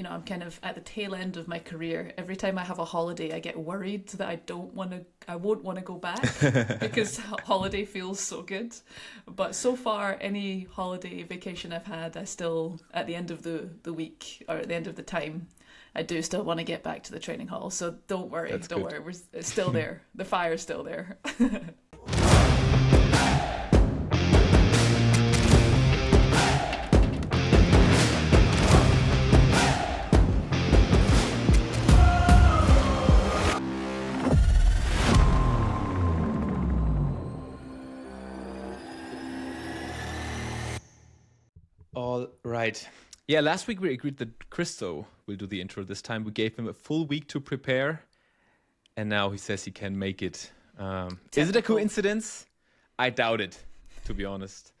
I'm kind of at the tail end of my career. Every time I have a holiday, I get worried that I won't want to go back because holiday feels so good. But so far, any holiday vacation I've had, I still, at the end of the week or at the end of the time, I do still want to get back to the training hall. So don't worry, don't worry. It's still there. The fire's still there. All right. Yeah, last week we agreed that Christo will do the intro this time. We gave him a full week to prepare, and now he says he can make it. Is it a coincidence? I doubt it, to be honest.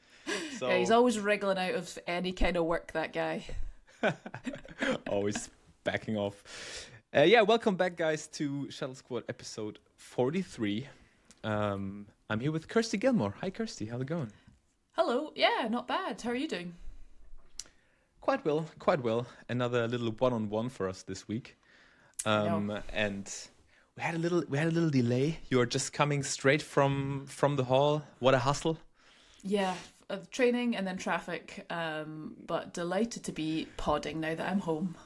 So, yeah, he's always wriggling out of any kind of work, that guy. always backing off. Yeah, welcome back, guys, to ShuttleSquad episode 43. I'm here with Kirsty Gilmore. Hi, Kirsty. How's it going? Hello. Yeah, not bad. How are you doing? Quite well. Another little one-on-one for us this week, and we had a little delay. You're just coming straight from the hall. What a hustle! Yeah, training and then traffic. But delighted to be podding now that I'm home.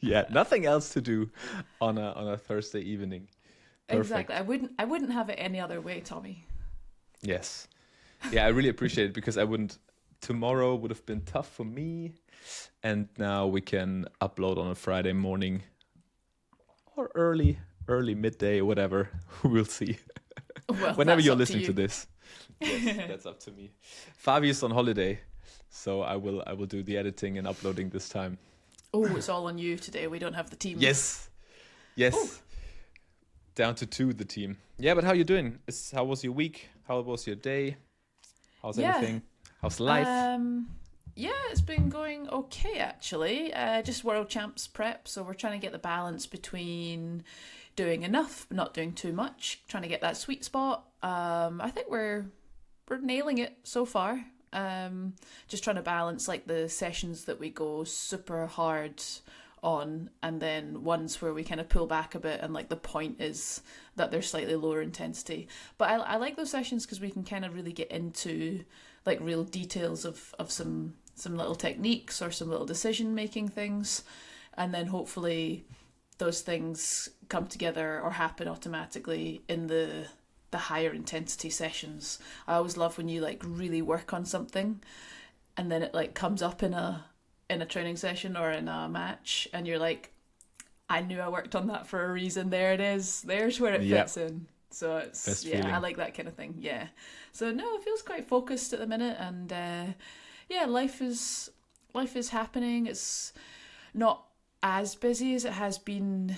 Yeah, nothing else to do on a Thursday evening. Perfect. Exactly. I wouldn't have it any other way, Tommy. Yes. Yeah, I really appreciate it because I wouldn't. Tomorrow would have been tough for me, and now we can upload on a Friday morning or early midday, whatever. We'll see. Well, whenever you're listening to this. Yes, that's up to me. Fabio's on holiday, so I will do the editing and uploading this time. Oh, it's all on you today. We don't have the team. Yes. Ooh. Down to 2, the team. Yeah, but how you doing? How was your week? How was your day? How's everything? How's life? Yeah, it's been going okay, actually. Just World Champs prep, so we're trying to get the balance between doing enough but not doing too much, trying to get that sweet spot. I think we're nailing it so far. Just trying to balance like the sessions that we go super hard on and then ones where we kind of pull back a bit and like the point is that they're slightly lower intensity. But I like those sessions because we can kind of really get into like real details of some little techniques or some little decision making things, and then hopefully those things come together or happen automatically in the higher intensity sessions. I always love when you like really work on something and then it like comes up in a training session or in a match and you're like, I knew I worked on that for a reason. There it is. There's where it fits in. So it's best yeah, feeling. I like that kind of thing. Yeah. So no, it feels quite focused at the minute, and yeah, life is happening. It's not as busy as it has been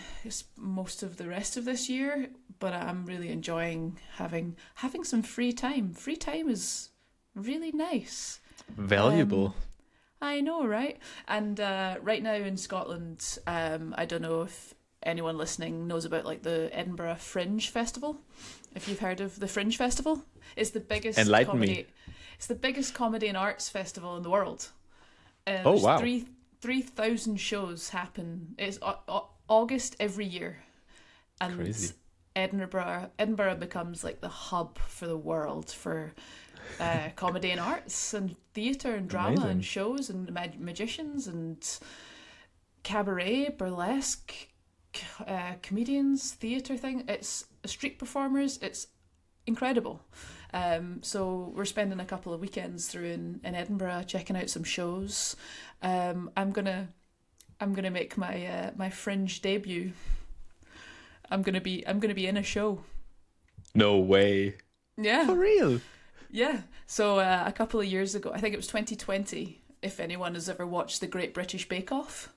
most of the rest of this year, but I'm really enjoying having some free time. Free time is really nice. Valuable. I know, right? And right now in Scotland, I don't know if anyone listening knows about like the Edinburgh Fringe Festival. If you've heard of the Fringe Festival, it's the biggest Enlighten me. It's the biggest comedy and arts festival in the world. Oh wow! 3,000 shows happen. It's August every year, and crazy. Edinburgh becomes like the hub for the world for comedy and arts and theatre and drama. Amazing. And shows and magicians and cabaret, burlesque, comedians, theatre thing. It's street performers. It's incredible. So we're spending a couple of weekends through in Edinburgh checking out some shows. I'm gonna make my Fringe debut. I'm gonna be in a show. No way. Yeah. For real. Yeah. So a couple of years ago, I think it was 2020. If anyone has ever watched the Great British Bake Off,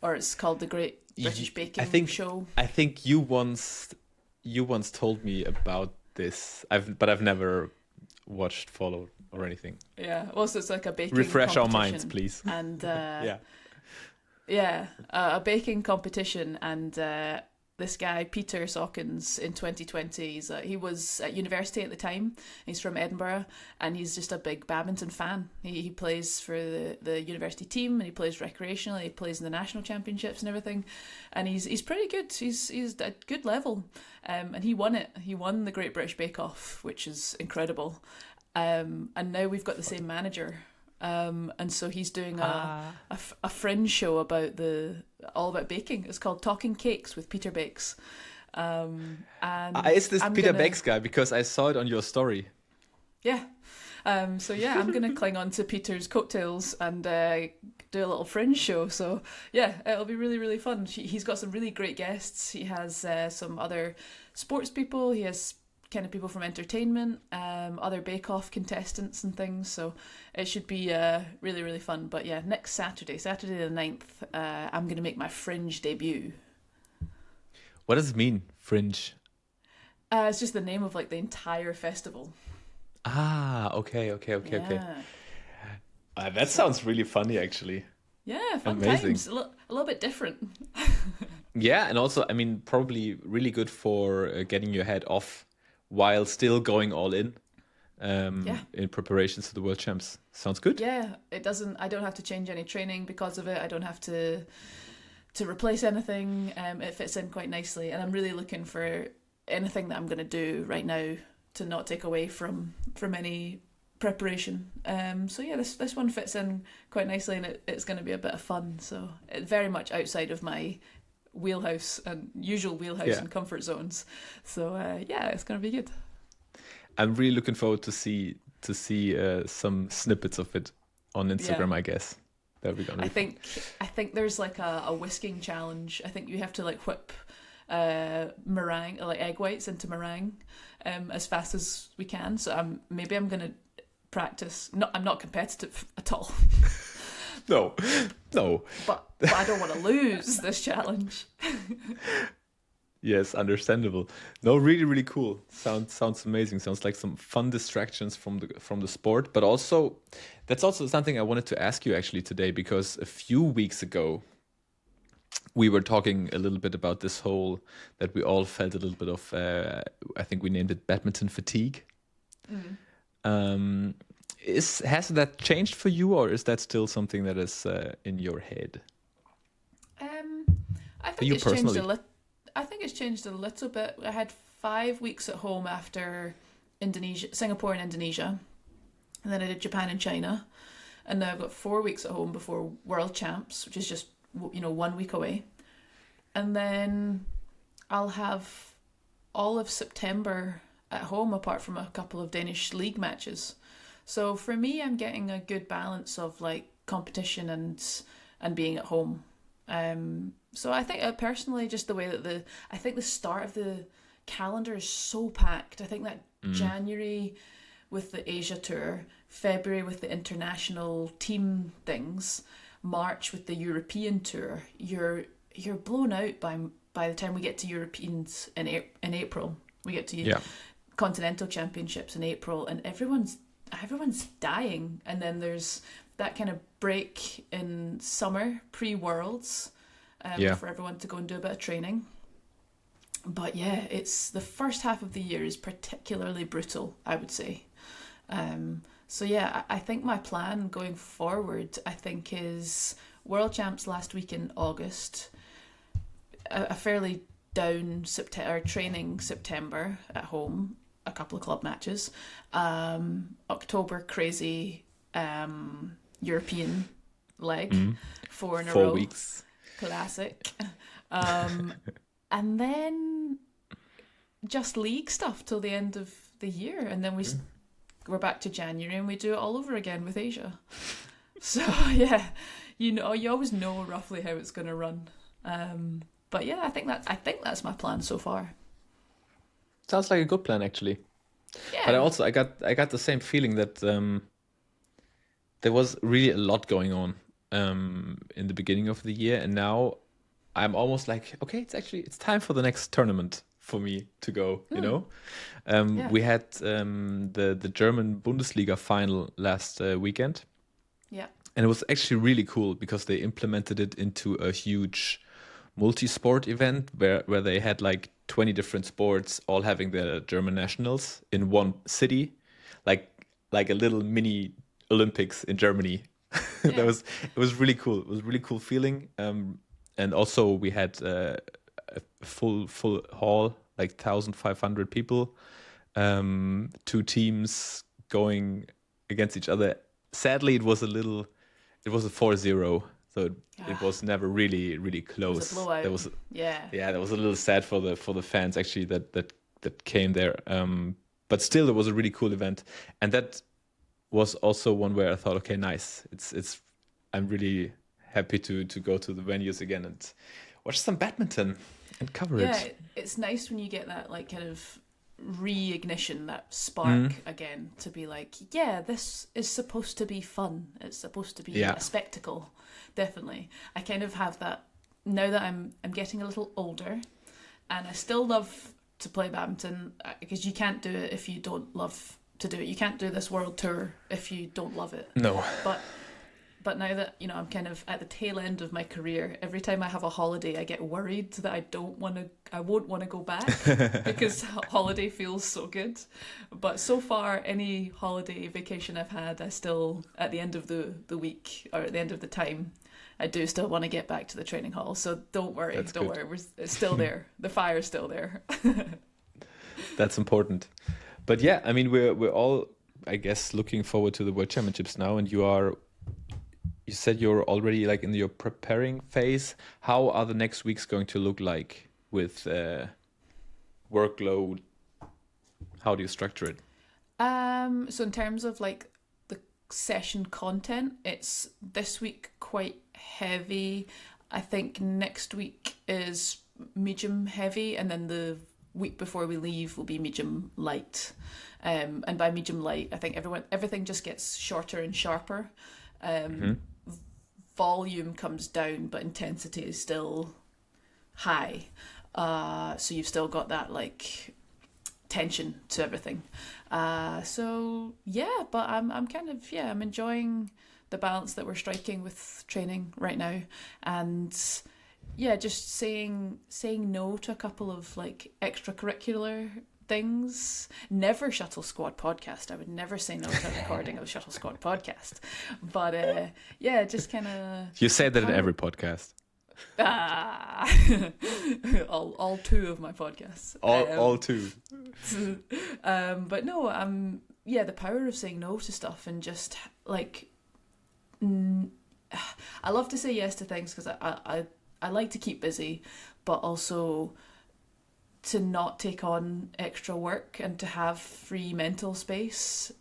or it's called the Great British Baking Show. I think you once told me about this. I've never watched, followed, or anything. Yeah. Well, so it's like a baking Refresh our competition. minds, please. And yeah. Yeah, a baking competition, and this guy, Peter Sawkins, in 2020. He was at university at the time. He's from Edinburgh, and he's just a big badminton fan. He plays for the university team, and he plays recreationally. He plays in the national championships and everything, and he's pretty good. He's at good level, and he won it. He won the Great British Bake Off, which is incredible. And now we've got the same manager. And so he's doing a Fringe show all about baking. It's called Talking Cakes with Peter Bakes. And is this Peter Bakes guy? Because I saw it on your story. Yeah. So yeah, I'm gonna cling on to Peter's coattails and do a little Fringe show. So yeah, it'll be really, really fun. He's got some really great guests. He has some other sports people. He has kind of people from entertainment, other Bake Off contestants and things, so it should be really, really fun. But yeah, next Saturday the 9th, I'm going to make my Fringe debut. What does it mean, Fringe? It's just the name of like the entire festival. Okay. That sounds really funny, actually. Yeah, fun Amazing. Times. A little bit different. Yeah, and also, I mean, probably really good for getting your head off while still going all in preparations for the World Champs. Sounds good. Yeah, I don't have to change any training because of it. I don't have to replace anything. It fits in quite nicely, and I'm really looking for anything that I'm going to do right now to not take away from any preparation. So yeah, this one fits in quite nicely, and it's going to be a bit of fun. So it's very much outside of my wheelhouse and usual wheelhouse and comfort zones. So yeah, it's going to be good. I'm really looking forward to see some snippets of it on Instagram. I guess that'll be gonna be I think there's like a whisking challenge. I think you have to like whip meringue, like egg whites into meringue as fast as we can. So I'm gonna practice. I'm not competitive at all. No. But I don't want to lose this challenge. Yes, understandable. No, really, really cool. Sounds amazing. Sounds like some fun distractions from the sport. But also, that's also something I wanted to ask you actually today, because a few weeks ago, we were talking a little bit about this whole, that we all felt a little bit of, I think we named it badminton fatigue. Has that changed for you, or is that still something that is in your head? I think it's changed a little. I think it's changed a little bit. I had 5 weeks at home after Singapore and Indonesia, and then I did Japan and China, and now I've got 4 weeks at home before World Champs, which is just 1 week away, and then I'll have all of September at home apart from a couple of Danish league matches. So for me, I'm getting a good balance of like competition and being at home. So I think personally, just the way that I think the start of the calendar is so packed. I think that January with the Asia tour, February with the international team things, March with the European tour, you're blown out by the time we get to Europeans in April. We get to continental championships in April, and everyone's dying, and then there's that kind of break in summer pre-Worlds for everyone to go and do a bit of training. But yeah, it's the first half of the year is particularly brutal, I would say. So yeah, I think my plan going forward, is World Champs last week in August, a fairly down training September at home, a couple of club matches, October crazy European leg, 4 in a row. 4 weeks. Classic. And then just league stuff till the end of the year, and then we're back to January and we do it all over again with Asia. So yeah, you always know roughly how it's going to run. But yeah, I think that's my plan so far. Sounds like a good plan, actually. Yeah. But I got the same feeling that there was really a lot going on in the beginning of the year, and now I'm almost like, okay, it's time for the next tournament for me to go. We had the German Bundesliga final last weekend. Yeah. And it was actually really cool because they implemented it into a huge multi-sport event where they had like 20 different sports all having their German nationals in one city, like a little mini Olympics in Germany. Yeah. It was really cool. It was a really cool feeling. And also we had a full hall, like 1,500 people, two teams going against each other. Sadly, it was a 4-0, so it was never really close. It was a blowout. That was a little sad for the fans actually that came there. But still, it was a really cool event, and that was also one where I thought, okay, nice. I'm really happy to go to the venues again and watch some badminton and cover it. Yeah, it's nice when you get that like kind of re-ignition, that spark again, to be like, yeah, this is supposed to be fun. It's supposed to be a spectacle. Definitely. I kind of have that now that I'm getting a little older, and I still love to play badminton because you can't do it if you don't love to do it. You can't do this world tour if you don't love it. No. But now that, I'm kind of at the tail end of my career, every time I have a holiday, I get worried that I won't want to go back because holiday feels so good. But so far, any holiday vacation I've had, I still, at the end of the week or at the end of the time, I do still want to get back to the training hall. So don't worry, it's still there. The fire's still there. That's important. But yeah, I mean, we're all, I guess, looking forward to the World Championships now, and you said you're already like in your preparing phase. How are the next weeks going to look like with workload? How do you structure it? So in terms of like the session content, it's this week quite heavy. I think next week is medium heavy, and then the week before we leave will be medium light. And by medium light, I think everything just gets shorter and sharper. Volume comes down, but intensity is still high. So you've still got that like tension to everything. So yeah, but I'm kind of I'm enjoying the balance that we're striking with training right now, and just saying no to a couple of like extracurricular things. Never ShuttleSquad podcast. I would never say no to a recording of a ShuttleSquad podcast. But just kind of. You say that in every podcast. all two of my podcasts. All two. But no, the power of saying no to stuff and just like. I love to say yes to things because I like to keep busy, but also to not take on extra work and to have free mental space.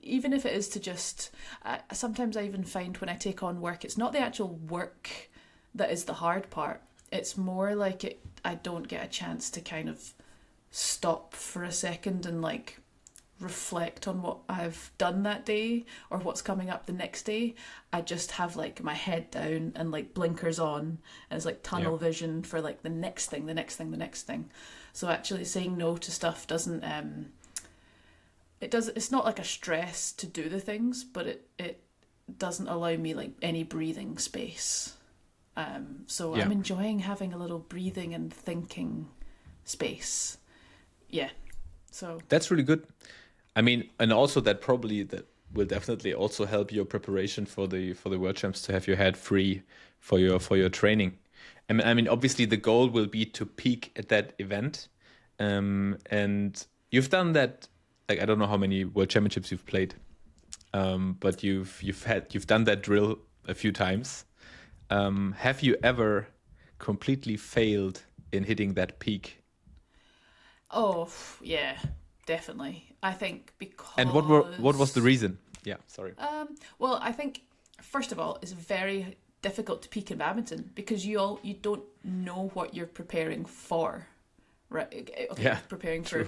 Even if it is to just... sometimes I even find when I take on work, it's not the actual work that is the hard part. It's more like I don't get a chance to kind of stop for a second and like reflect on what I've done that day or what's coming up the next day. I just have like my head down and like blinkers on, and it's like tunnel vision for like the next thing. So actually saying no to stuff doesn't it's not like a stress to do the things, but it doesn't allow me like any breathing space. So I'm enjoying having a little breathing and thinking space. So that's really good. I mean, and also that will definitely also help your preparation for the World Champs, to have your head free for your training. I mean, obviously the goal will be to peak at that event, and you've done that. Like, I don't know how many World Championships you've played, but you've done that drill a few times. Have you ever completely failed in hitting that peak? Oh yeah, definitely. I think because. And what was the reason? Yeah, sorry. Well, I think first of all, it's very difficult to peak in badminton because you don't know what you're preparing for, right? Okay, yeah, preparing for.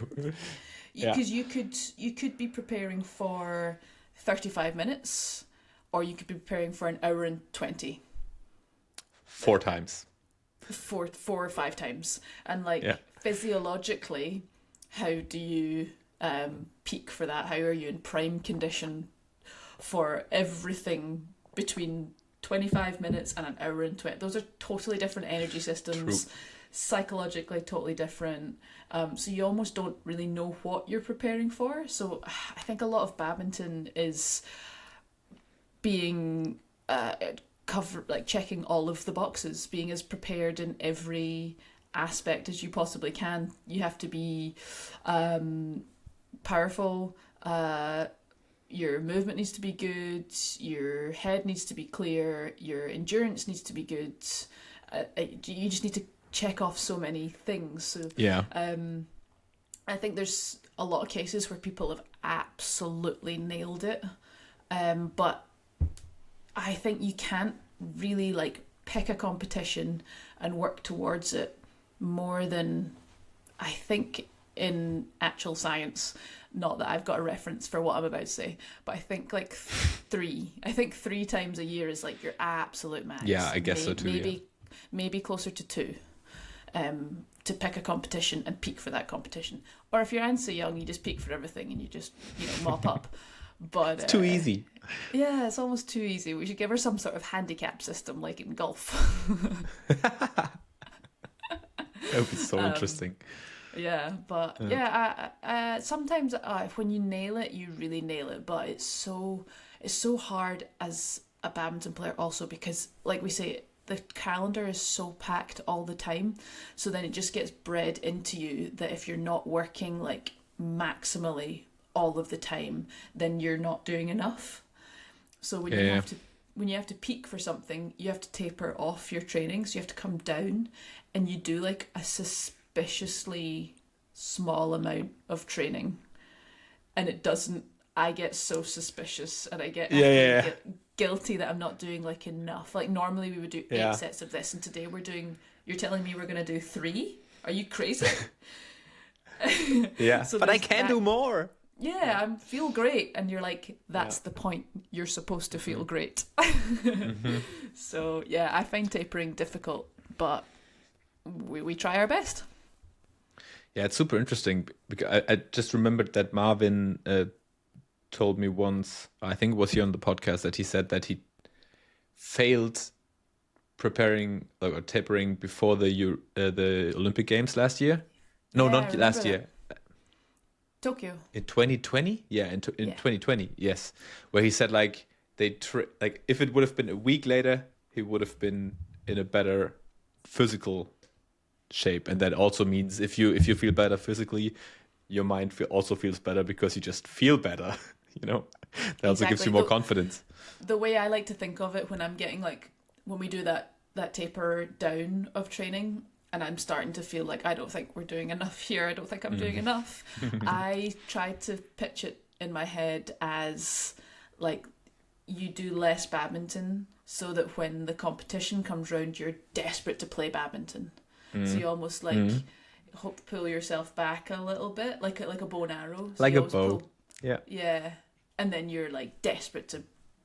Because you could be preparing for 35 minutes, or you could be preparing for an hour and 20. 4 times. 4 or 5 times, and like physiologically, how do you peak for that? How are you in prime condition for everything between 25 minutes and an hour and 20. Those are totally different energy systems. True. Psychologically totally different. So you almost don't really know what you're preparing for. So I think a lot of badminton is being checking all of the boxes, being as prepared in every aspect as you possibly can. You have to be powerful. Your movement needs to be good. Your head needs to be clear. Your endurance needs to be good. You just need to check off so many things. So Yeah. I think there's a lot of cases where people have absolutely nailed it, but I think you can't really like pick a competition and work towards it more than, I think, in actual science. Not that I've got a reference for what I'm about to say, but I think like three times a year is like your absolute max. Yeah, I guess so too. Maybe closer to 2. To pick a competition and peak for that competition. Or if you're so young, you just peak for everything and you just, mop up. But It's too easy. Yeah, it's almost too easy. We should give her some sort of handicap system like in golf. That would be so interesting. Yeah, but sometimes when you nail it, you really nail it. But it's so hard as a badminton player also because, like we say, the calendar is so packed all the time. So then it just gets bred into you that if you're not working like maximally all of the time, then you're not doing enough. So when you have to peak for something, you have to taper off your training. So you have to come down and you do like a suspiciously small amount of training. And it doesn't, I get so suspicious and I get guilty that I'm not doing like enough. Like normally we would do 8 sets of this and today you're telling me we're going to do 3? Are you crazy? Yeah, so but I can do more. Yeah, I feel great. And you're like, that's the point. You're supposed to feel great. So, yeah, I find tapering difficult, but we try our best. Yeah, it's super interesting. Because I just remembered that Marvin told me once, I think it was here on the podcast, that he said that he failed preparing or tapering before the Olympic Games last year. No, not last year. Tokyo. In 2020? Yeah, in 2020, yes. Where he said like if it would have been a week later, he would have been in a better physical shape. And that also means if you feel better physically, your mind also feels better because you just feel better, That also gives you more confidence. The way I like to think of it when I'm getting when we do that taper down of training, and I'm starting to feel like I don't think we're doing enough here, I don't think I'm doing enough, I try to pitch it in my head as like you do less badminton so that when the competition comes round, you're desperate to play badminton. So you almost pull yourself back a little bit, like a bow and arrow. So like a bow. Yeah. And then you're like desperate to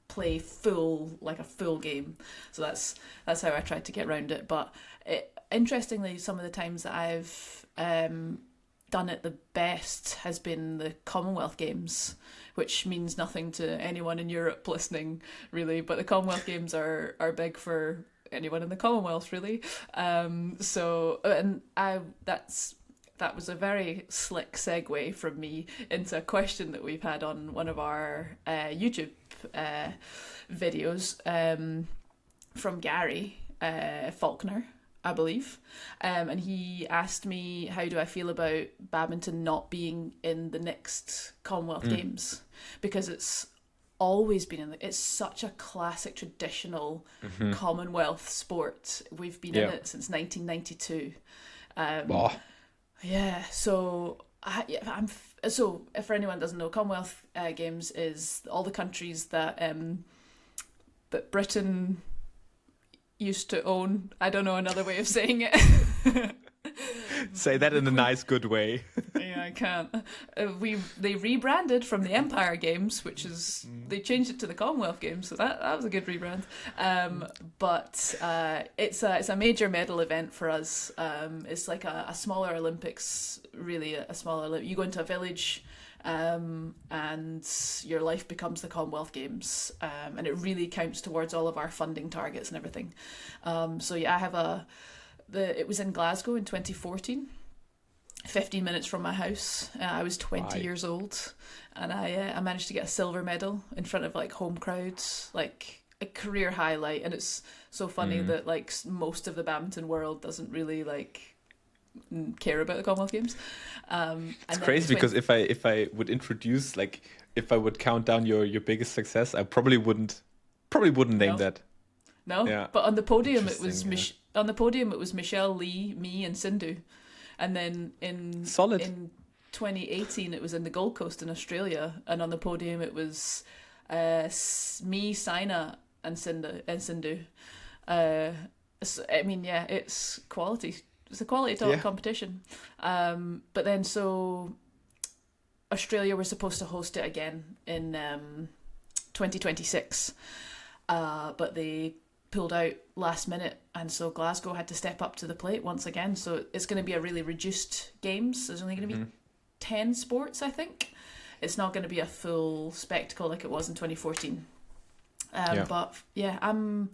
play a full game. So that's how I tried to get around it. But interestingly, some of the times that I've done it the best has been the Commonwealth Games, which means nothing to anyone in Europe listening, really. But the Commonwealth Games are big for anyone in the Commonwealth, really. That was a very slick segue from me into a question that we've had on one of our YouTube videos from Gary Faulkner, I believe. And he asked me, how do I feel about badminton not being in the next Commonwealth Games? Because it's always been it's such a classic traditional Commonwealth sport. We've been in it since 1992. Yeah, so so if for anyone who doesn't know, Commonwealth Games is all the countries that Britain used to own. I don't know another way of saying it. Say that in a nice, good way. Yeah, I can't. They rebranded from the Empire Games, which is they changed it to the Commonwealth Games, so that was a good rebrand. But it's a major medal event for us. It's like a smaller Olympics, really a smaller. You go into a village. and your life becomes the Commonwealth Games, and it really counts towards all of our funding targets and everything. So yeah, I have it was in Glasgow in 2014. 15 minutes from my house. I was 20 years old, and I managed to get a silver medal in front of like home crowds, like a career highlight. And it's so funny that like most of the badminton world doesn't really like care about the Commonwealth Games. It's crazy because if I would introduce, like, if I would count down your biggest success, I probably wouldn't name that. No, yeah. But on the podium it was Michelle, Lee, me, and Sindhu. And then in 2018, it was in the Gold Coast in Australia, and on the podium it was me, Saina, and Sindhu. So, I mean, yeah, it's quality. It's a quality top competition. But then so Australia were supposed to host it again in 2026, but they pulled out last minute, and so Glasgow had to step up to the plate once again. So it's going to be a really reduced games. There's only going to be 10 sports, I think. It's not going to be a full spectacle like it was in 2014. But yeah, I'm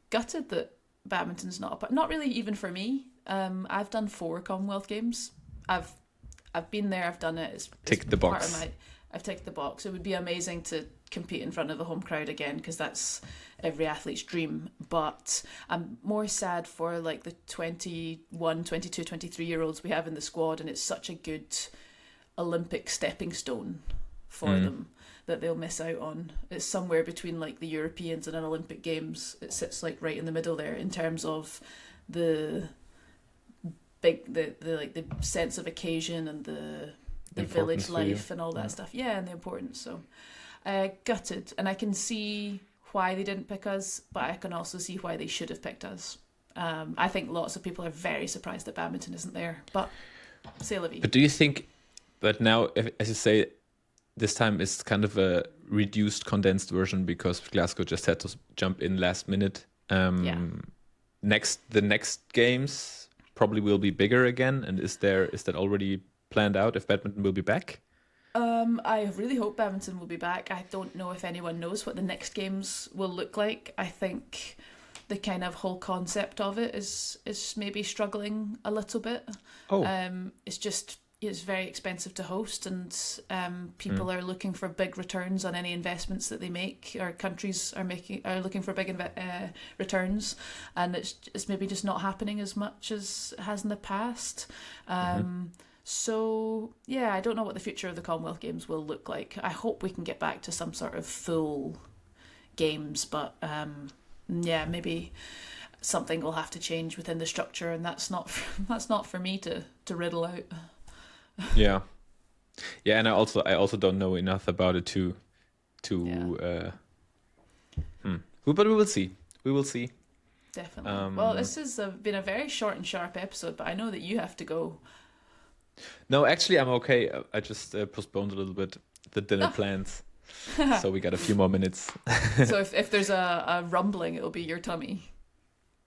gutted that badminton's not really even for me. I've done 4 Commonwealth Games. I've been there. I've done it. It's ticked the box. I've ticked the box. It would be amazing to compete in front of a home crowd again, because that's every athlete's dream. But I'm more sad for like the 21, 22, 23-year-olds we have in the squad, and it's such a good Olympic stepping stone for them that they'll miss out on. It's somewhere between like the Europeans and an Olympic Games. It sits like right in the middle there in terms of the sense of occasion and the village life and all that stuff. Yeah, and the importance. So gutted, and I can see why they didn't pick us, but I can also see why they should have picked us. I think lots of people are very surprised that badminton isn't there, but c'est la vie. But do you think, but now, as you say, this time is kind of a reduced, condensed version because Glasgow just had to jump in last minute. The next games probably will be bigger again, and is that already planned out if badminton will be back? I really hope badminton will be back. I don't know if anyone knows what the next games will look like. I think the kind of whole concept of it is maybe struggling a little bit. It's very expensive to host, and people are looking for big returns on any investments that they make, or countries are looking for big returns, and it's maybe just not happening as much as it has in the past. So yeah, I don't know what the future of the Commonwealth Games will look like. I hope we can get back to some sort of full games, but maybe something will have to change within the structure, and that's not for me to riddle out. Yeah, and I also don't know enough about it but we will see. Definitely. Well, this has been a very short and sharp episode, but I know that you have to go. No, actually, I'm okay. I just postponed a little bit the dinner plans, so we got a few more minutes. So if there's a rumbling, it'll be your tummy.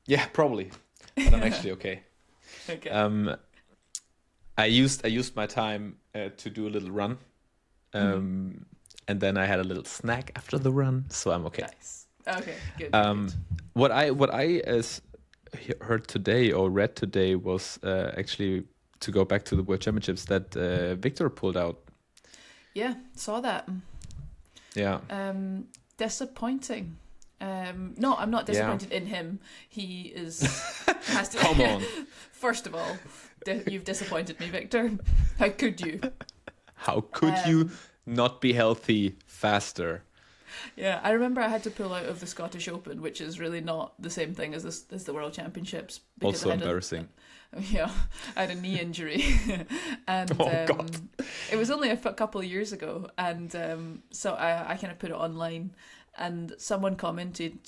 Yeah, probably. But I'm actually okay. Okay. I used my time to do a little run, and then I had a little snack after the run, so I'm okay. Nice. Okay, good. What I heard today or read today was actually to go back to the World Championships that Victor pulled out. Yeah, saw that. Yeah. Disappointing. No, I'm not disappointed in him. He has to. Come on. First of all, you've disappointed me, Victor. How could you? How could you not be healthy faster? Yeah, I remember I had to pull out of the Scottish Open, which is really not the same thing as the World Championships. Also embarrassing. I had a knee injury, and God. It was only a couple of years ago, and so I kind of put it online, and someone commented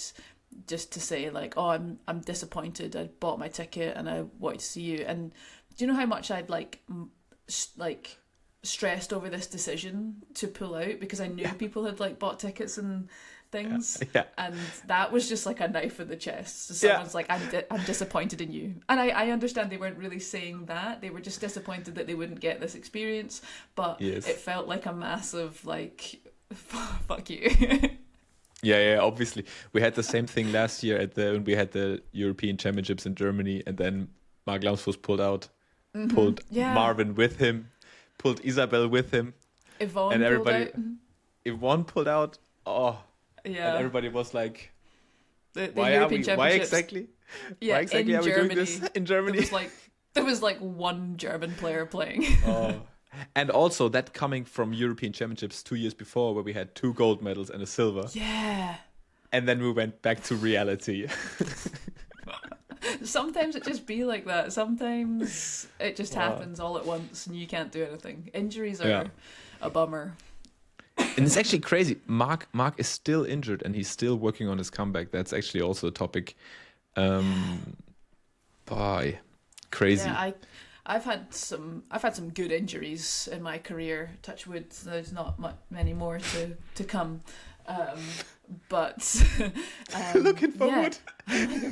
just to say like, "Oh, I'm disappointed. I bought my ticket and I wanted to see you." And do you know how much I'd like stressed over this decision to pull out, because I knew people had like bought tickets and things. Yeah. And that was just like a knife in the chest. So someone's like, I'm disappointed in you. And I understand they weren't really saying that. They were just disappointed that they wouldn't get this experience. But Yes. it felt like a massive, like, fuck you. Yeah, obviously. We had the same thing last year when we had the European Championships in Germany, and then Mark Lamsfuß pulled Marvin with him, pulled Isabel with him. Yvonne and everybody, pulled out. Yvonne pulled out. Oh, yeah. And everybody was like, the why European Championships. Why exactly? Yeah, why exactly in are we Germany, doing this in Germany? There was like one German player playing. Oh. And also that coming from European Championships 2 years before, where we had 2 gold medals and a silver. Yeah. And then we went back to reality. Sometimes it just be like that. Sometimes it just happens all at once and you can't do anything. Injuries are a bummer. And it's actually crazy. Mark is still injured and he's still working on his comeback. That's actually also a topic. Boy, crazy. Yeah, I've had some good injuries in my career. Touch wood, there's not many more to come. But looking forward. Yeah.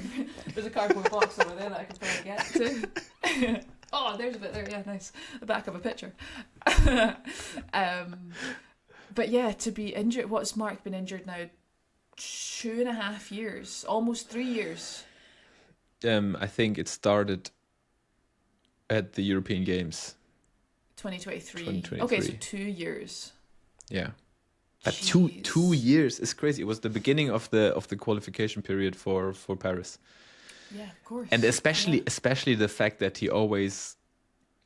There's a cardboard box over there that I can probably get to. Oh, there's a bit there. Yeah, nice. The back of a picture. But yeah, to be injured. What's Mark been injured now? 2.5 years, almost 3 years. I think it started at the European Games. 2023. Okay, so 2 years. Yeah. But two years is crazy. It was the beginning of the qualification period for Paris. Yeah, of course. And especially the fact that he always,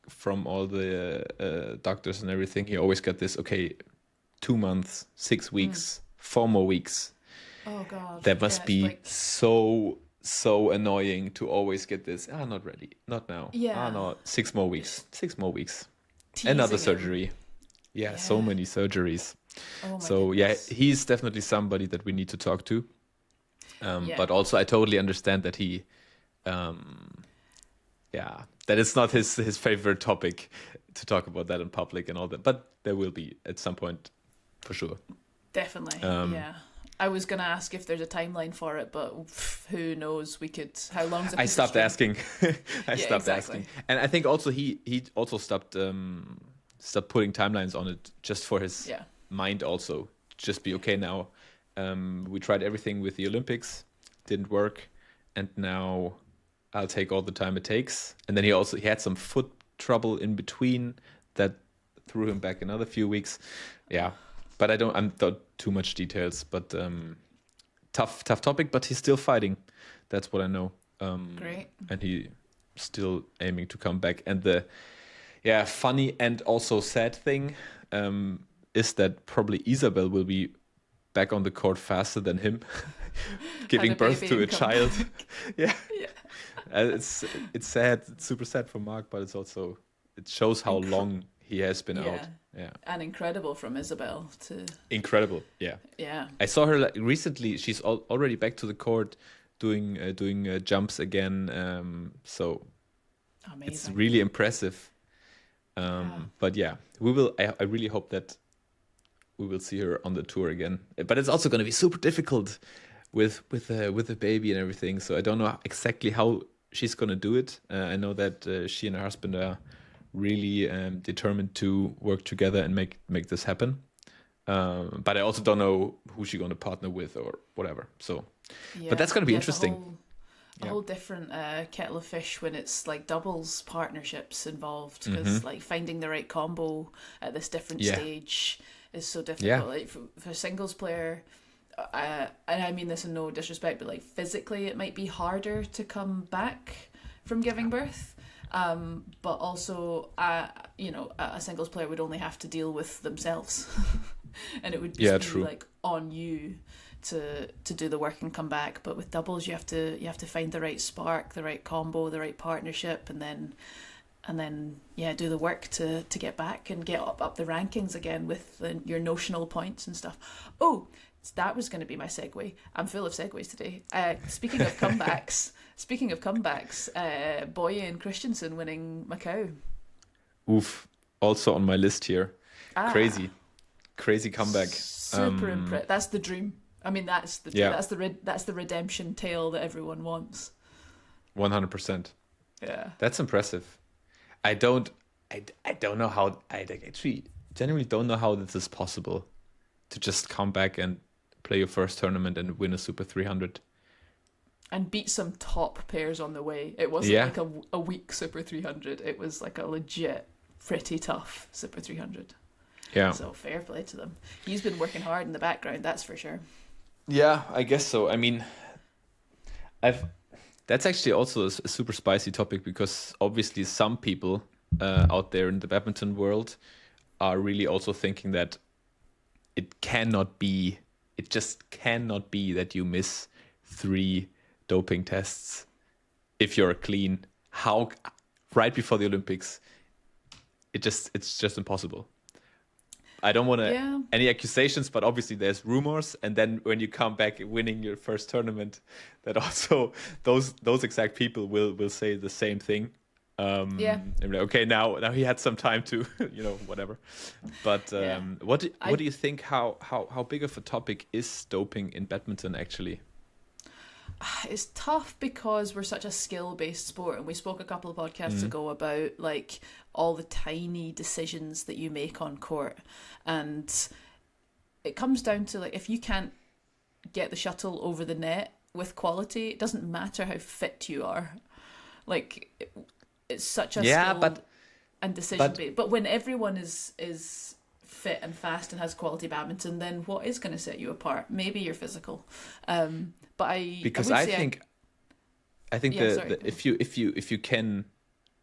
from all the doctors and everything, he always got this, 2 months, 6 weeks, 4 more weeks. Oh God. That must be like so annoying to always get this. Not ready, not now. Yeah. No, 6 more weeks. 6 more weeks. Teasing Another surgery. Yeah, so many surgeries. Oh my so goodness. yeah, he's definitely somebody that we need to talk to. But also I totally understand that he, that it's not his favorite topic to talk about that in public and all that. But there will be at some point, for sure. Definitely. Yeah. I was gonna ask if there's a timeline for it, but who knows? How long's a piece I stopped of asking. I stopped exactly. asking, and I think also he also stopped putting timelines on it just for his mind. Also, just be okay now. We tried everything with the Olympics, didn't work, and now I'll take all the time it takes. And then he had some foot trouble in between that threw him back another few weeks. Yeah. But I'm not too much details, but tough topic, but he's still fighting. That's what I know. Great. And he still aiming to come back. And the funny and also sad thing is that probably Isabel will be back on the court faster than him, giving birth to a child. Yeah. It's sad. It's super sad for Mark, but it shows how long he has been out. Yeah. And incredible from Isabel to... Incredible, yeah. Yeah. I saw her recently. She's already back to the court doing jumps again. So amazing. It's really impressive. But yeah, we will. I really hope that we will see her on the tour again. But it's also going to be super difficult with the baby and everything. So I don't know exactly how she's going to do it. I know that she and her husband are really determined to work together and make this happen. But I also don't know who she's going to partner with or whatever. So, but that's going to be interesting. A whole different kettle of fish when it's like doubles partnerships involved, because like finding the right combo at this different stage is so difficult. Yeah. Like for a singles player, and I mean this in no disrespect, but like physically it might be harder to come back from giving birth. But also, a singles player would only have to deal with themselves, and it would just be like on you to do the work and come back. But with doubles, you have to find the right spark, the right combo, the right partnership, and then do the work to get back and get up the rankings again with your notional points and stuff. Oh, that was going to be my segue. I'm full of segues today. Speaking of comebacks. Boye and Christensen winning Macau. Oof. Also on my list here. Crazy comeback. Super impressive. That's the dream. I mean, that's the redemption tale that everyone wants. 100%. Yeah, that's impressive. I don't know how. I actually genuinely don't know how this is possible to just come back and play your first tournament and win a Super 300 and beat some top pairs on the way. It wasn't like a weak Super 300. It was like a legit, pretty tough Super 300. Yeah. So fair play to them. He's been working hard in the background, that's for sure. Yeah, I guess so. I mean, that's actually also a super spicy topic, because obviously some people out there in the badminton world are really also thinking that it just cannot be that you miss 3 doping tests if you're clean. How right before the Olympics? It's just impossible. I don't want any accusations, but obviously there's rumors, and then when you come back winning your first tournament, that also those exact people will say the same thing. Okay, now he had some time to whatever. But what do you think? How big of a topic is doping in badminton actually? It's tough because we're such a skill-based sport, and we spoke a couple of podcasts ago about like all the tiny decisions that you make on court, and it comes down to like if you can't get the shuttle over the net with quality, it doesn't matter how fit you are. Like it's such a skill and decision based. But when everyone is fit and fast and has quality badminton, then what is going to set you apart? Maybe you're physical. But I think if you can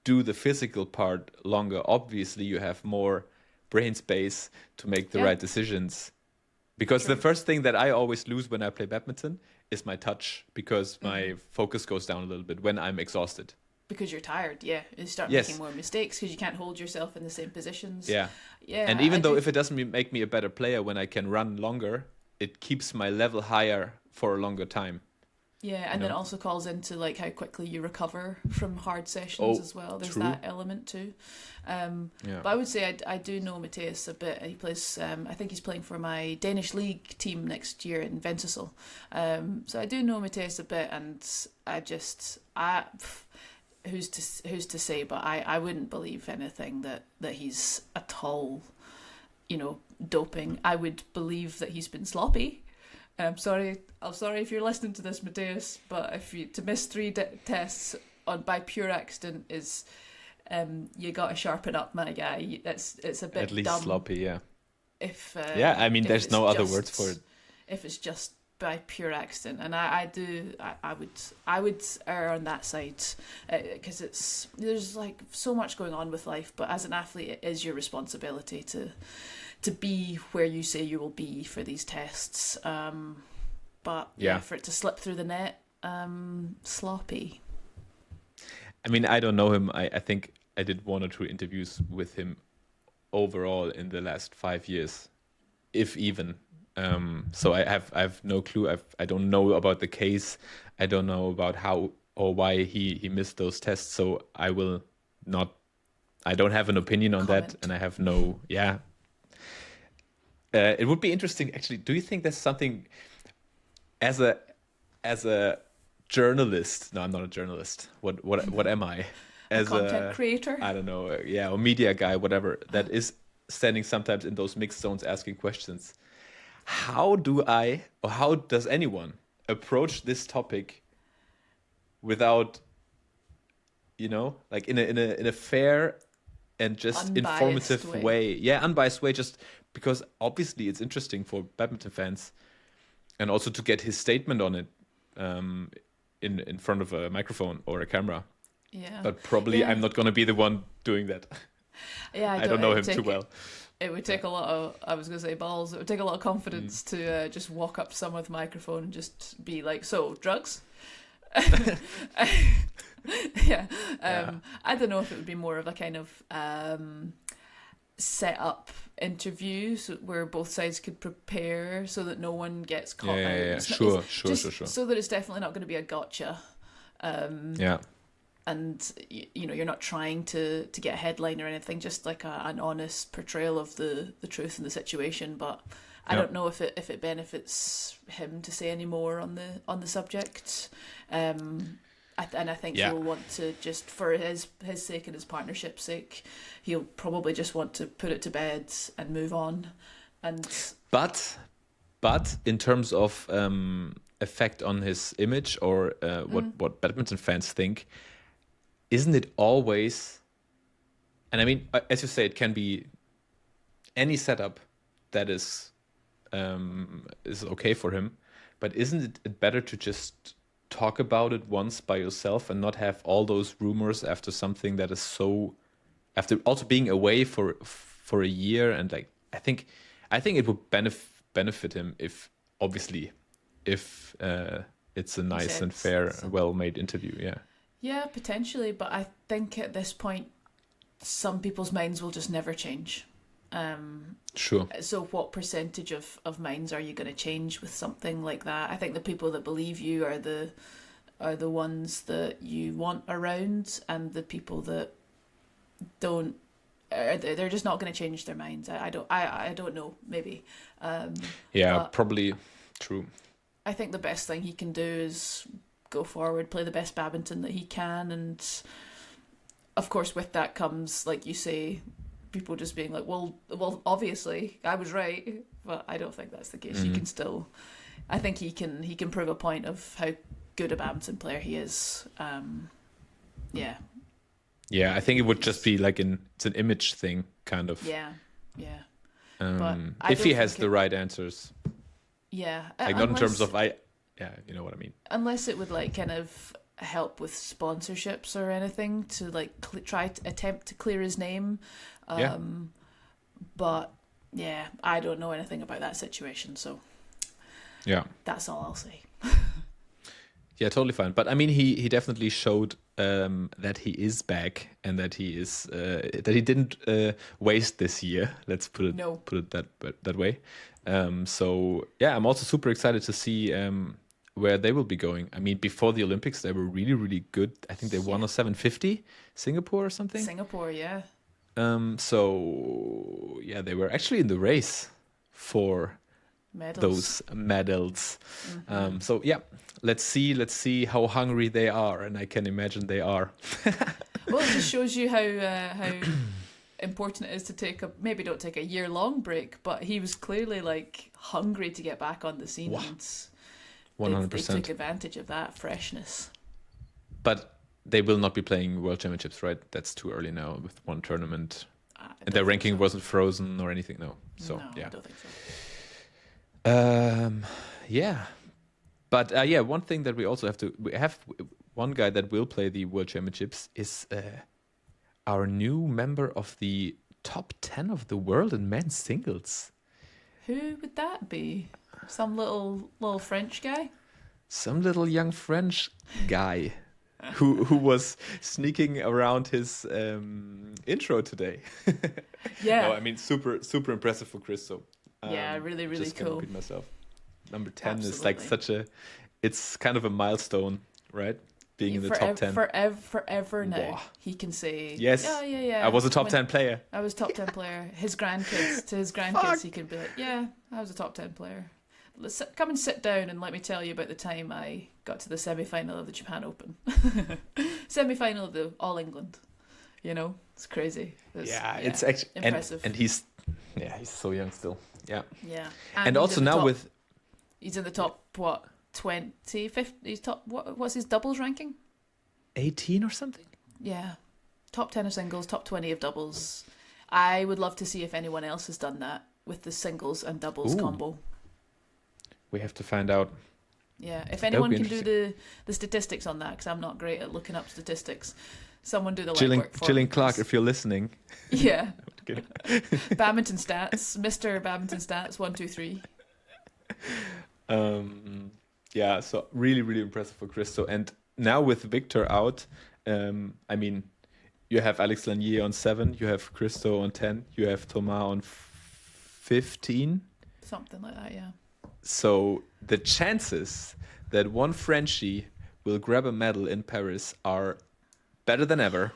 do the physical part longer, obviously you have more brain space to make the right decisions. Because the first thing that I always lose when I play badminton is my touch, because my focus goes down a little bit when I'm exhausted. Because you're tired, you start making more mistakes because you can't hold yourself in the same positions. Yeah. And even though if it doesn't make me a better player when I can run longer, it keeps my level higher for a longer time. Yeah, and then also calls into like how quickly you recover from hard sessions as well. There's that element too. But I would say I do know Matthias a bit. He plays. I think he's playing for my Danish league team next year in Ventisol. So I do know Matthias a bit, and who's to say? But I wouldn't believe anything that he's at all, doping. I would believe that he's been sloppy. I'm sorry if you're listening to this, Matthias, but to miss 3 tests by pure accident is, you got to sharpen up, my guy. It's a bit at least dumb. Sloppy, yeah. I mean, there's no other words for it. If it's just by pure accident, and I would err on that side, because there's like so much going on with life, but as an athlete, it is your responsibility to be where you say you will be for these tests. But for it to slip through the net, sloppy. I mean, I don't know him. I think I did 1 or 2 interviews with him overall in the last 5 years, if even. So I have no clue. I don't know about the case. I don't know about how or why he missed those tests. So I will not. I don't have an opinion on that, and I have no. Yeah. It would be interesting, actually. Do you think there's something as a journalist? No, I'm not a journalist. What am I? As a content creator? I don't know. Or media guy, whatever. That is standing sometimes in those mixed zones asking questions. How does anyone approach this topic without, like in a fair and just unbiased informative way? Yeah, unbiased way. Just because obviously it's interesting for badminton fans, and also to get his statement on it in front of a microphone or a camera. Yeah. But probably I'm not going to be the one doing that. Yeah, I don't know him too well. It would take a lot of, I was going to say balls, it would take a lot of confidence to just walk up to someone with a microphone and just be like, so, drugs? I don't know if it would be more of a kind of set up interview where both sides could prepare so that no one gets caught out. Sure. So that it's definitely not going to be a gotcha. And you're not trying to get a headline or anything, just like an honest portrayal of the truth in the situation. But I don't know if it benefits him to say any more on the subject. I think he'll want to, just for his sake and his partnership's sake, he'll probably just want to put it to bed and move on. But in terms of effect on his image, or what badminton fans think, isn't it always? And I mean, as you say, it can be any setup that is okay for him. But isn't it better to just talk about it once by yourself and not have all those rumors after something that is so, after also being away for a year? And like, I think it would benefit him if it's a nice and fair, well-made interview. Yeah, potentially, but I think at this point some people's minds will just never change. Sure. So what percentage of minds are you going to change with something like that? I think the people that believe you are the ones that you want around, and the people that don't, they're just not going to change their minds. I don't know, maybe. Probably true. I think the best thing he can do is go forward, play the best badminton that he can, and of course with that comes, like you say, people just being like, well, obviously I was right, but I don't think that's the case. You can still, I think he can prove a point of how good a badminton player he is. Yeah, I think it would just be like it's an image thing, kind of. Yeah. But if he has the right answers. Yeah. Like not in terms of you know what I mean. Unless it would like kind of help with sponsorships or anything to like try to attempt to clear his name. But yeah, I don't know anything about that situation, so that's all I'll say. Yeah, totally fine. But I mean, he definitely showed that he is back, and that he is that he didn't waste this year. Let's put it that way. So yeah, I'm also super excited to see where they will be going. I mean, before the Olympics, they were really, really good. I think they won a 750 Singapore or something. Singapore, yeah. So yeah, they were actually in the race for those medals. So yeah, let's see how hungry they are, and I can imagine they are. Well, it just shows you how important it is to don't take a year-long break, but he was clearly like hungry to get back on the scene. Wow. 100%. They took advantage of that freshness. But they will not be playing World Championships, right? That's too early now with one tournament. And their ranking wasn't frozen or anything, no. So no, yeah. I don't think so. Yeah. But one thing that we also we have one guy that will play the World Championships is our new member of the top 10 of the world in men's singles. Who would that be? Some little French guy? Some little young French guy who was sneaking around his intro today. Yeah. No, I mean, super impressive for Christo. Yeah, really, really just cool. Can't repeat myself. Number 10 Absolutely. is like it's kind of a milestone, right? Being in the top 10. Forever now, Wow. he can say, yes, yeah. I was a top 10 player. I was top 10 player. To his grandkids, he could be like, yeah, I was a top 10 player. Come and sit down and let me tell you about the time I got to the semi-final of the Japan Open. Semi-final of the All England. You know, it's crazy. It's actually impressive. And he's so young still. Yeah. Yeah. And also now he's in the top 20, 50, he's top, what's his doubles ranking? 18 or something? Yeah. Top 10 of singles, top 20 of doubles. I would love to see if anyone else has done that with the singles and doubles combo. We have to find out. Yeah, if anyone can do the statistics on that, because I'm not great at looking up statistics. Someone do the legwork for Gillian me, Clark, if you're listening. Yeah. Badminton stats, Mr. Badminton stats, 1, 2, 3. Yeah, so really, really impressive for Christo. And now with Victor out, I mean, you have Alex Lanier on 7, you have Christo on 10, you have Thomas on 15. Something like that, yeah. So the chances that one Frenchie will grab a medal in Paris are better than ever.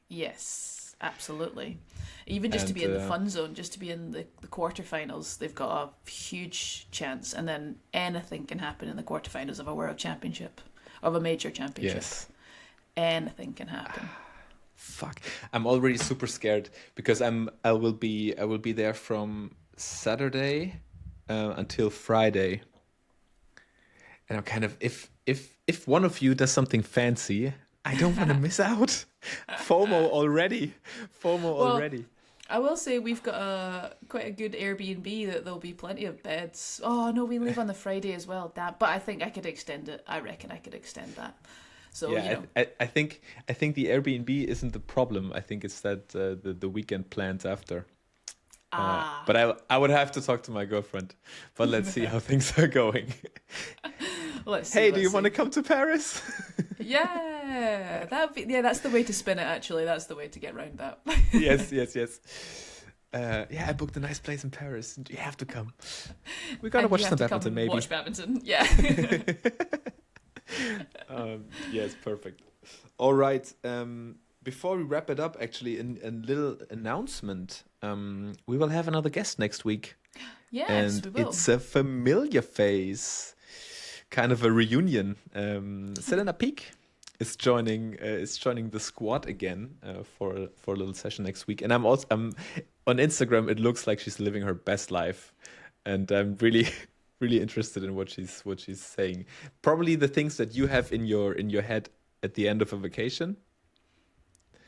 Yes. absolutely. Even just to be in the fun zone, just to be in the quarterfinals, they've got a huge chance. And then anything can happen in the quarterfinals of a world championship, of a major championship. Yes. Anything can happen. Fuck. I'm already super scared because I will be there from Saturday until Friday. And I'm kind of if one of you does something fancy, I don't want to miss out. FOMO already. I will say we've got quite a good Airbnb that there'll be plenty of beds. Oh no, we leave on the Friday as well. Damn. But I think I could extend it. I reckon I could extend that. So yeah, I think the Airbnb isn't the problem. I think it's that the weekend plans after. But I would have to talk to my girlfriend. But let's see how things are going. Hey, do you want to come to Paris? Yeah, that's the way to spin it. Actually, that's the way to get around that. Yes. Yeah, I booked a nice place in Paris. You have to come. We're gonna watch some badminton, maybe. Watch badminton, yeah. Yes, perfect. All right. Before we wrap it up, actually, a little announcement. We will have another guest next week. Yes, and we will. It's a familiar face, kind of a reunion. Selena Peak is joining the squad again for a little session next week. And I'm on Instagram. It looks like she's living her best life, and I'm really really interested in what she's saying. Probably the things that you have in your head at the end of a vacation.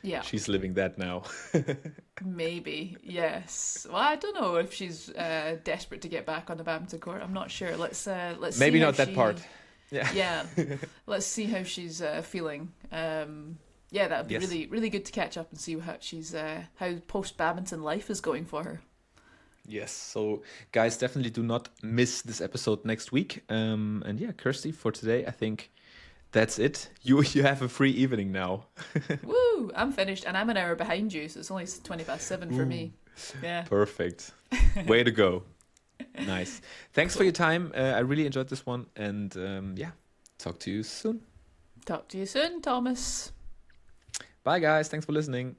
Yeah, she's living that now. Maybe, yes. Well, I don't know if she's desperate to get back on the badminton court. I'm not sure. Let's maybe see not that part. Yeah. Let's see how she's feeling. Yeah, that would be really really good to catch up and see how post badminton life is going for her. Yes, so guys, definitely do not miss this episode next week. And yeah, Kirsty, for today, I think that's it. You have a free evening now. Woo! I'm finished, and I'm an hour behind you, so it's only 7:20 for me. Yeah. Perfect. Way to go. Nice. Thanks for your time. I really enjoyed this one, and yeah, talk to you soon. Talk to you soon, Thomas. Bye, guys. Thanks for listening.